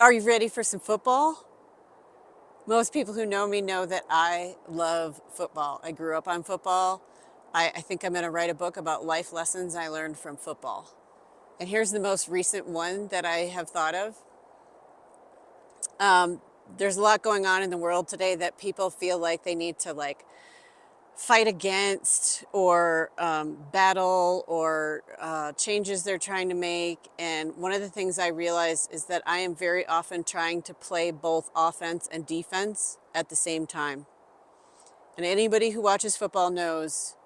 Are you ready for some football? Most people who know me know that I love football. I grew up on football. I think I'm going to write a book about life lessons I learned from football. And here's the most recent one that I have thought of. There's a lot going on in the world today that people feel like they need to fight against or battle or changes they're trying to make. And one of the things I realize is that I am very often trying to play both offense and defense at the same time. And anybody who watches football knows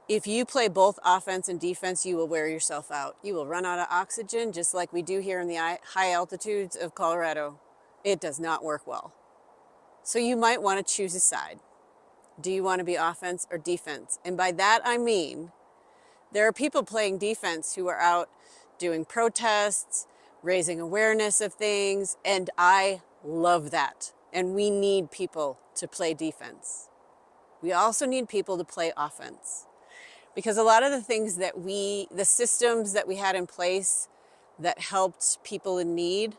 if you play both offense and defense, you will wear yourself out. You will run out of oxygen just like we do here in the high altitudes of Colorado. It does not work well. So you might want to choose a side. Do you want to be offense or defense? And by that I mean there are people playing defense who are out doing protests, raising awareness of things, and I love that. And we need people to play defense. We also need people to play offense. Because a lot of the things that the systems that we had in place that helped people in need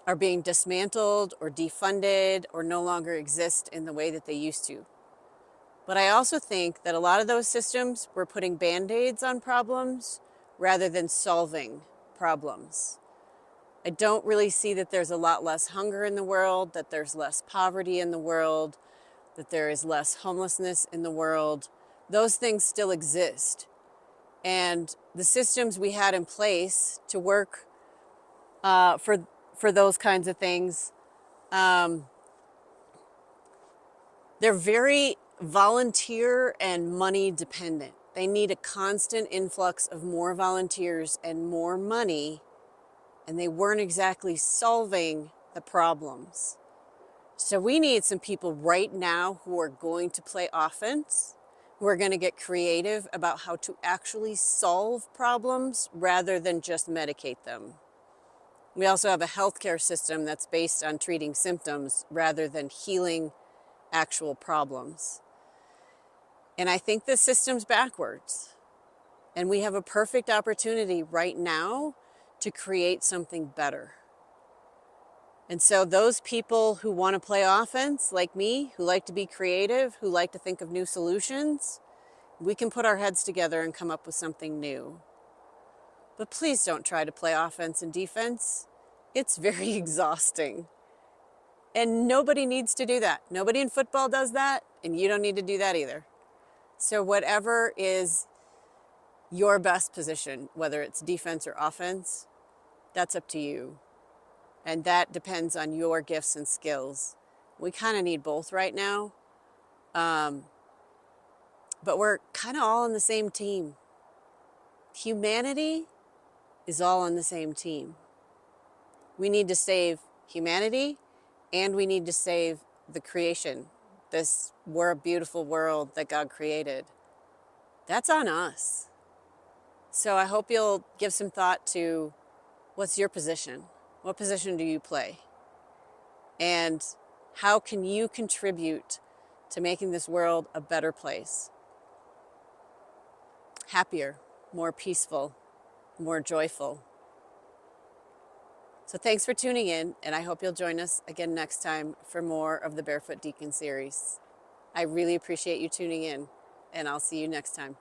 are being dismantled or defunded or no longer exist in the way that they used to. But I also think that a lot of those systems were putting band-aids on problems rather than solving problems. I don't really see that there's a lot less hunger in the world, that there's less poverty in the world, that there is less homelessness in the world. Those things still exist. And the systems we had in place to work for those kinds of things, they're very volunteer and money dependent. They need a constant influx of more volunteers and more money, and they weren't exactly solving the problems. So we need some people right now who are going to play offense, who are going to get creative about how to actually solve problems rather than just medicate them. We also have a healthcare system that's based on treating symptoms rather than healing actual problems. And I think the system's backwards. And we have a perfect opportunity right now to create something better. And so those people who want to play offense, like me, who like to be creative, who like to think of new solutions, we can put our heads together and come up with something new. But please don't try to play offense and defense. It's very exhausting. And nobody needs to do that. Nobody in football does that, and you don't need to do that either. So whatever is your best position, whether it's defense or offense, that's up to you. And that depends on your gifts and skills. We kind of need both right now. But we're kind of all on the same team. Humanity is all on the same team. We need to save humanity, and we need to save the creation, this beautiful world that God created. That's on us. So I hope you'll give some thought to what's your position? What position do you play? And how can you contribute to making this world a better place? Happier, more peaceful, more joyful. So thanks for tuning in, and I hope you'll join us again next time for more of the Barefoot Deacon series. I really appreciate you tuning in, and I'll see you next time.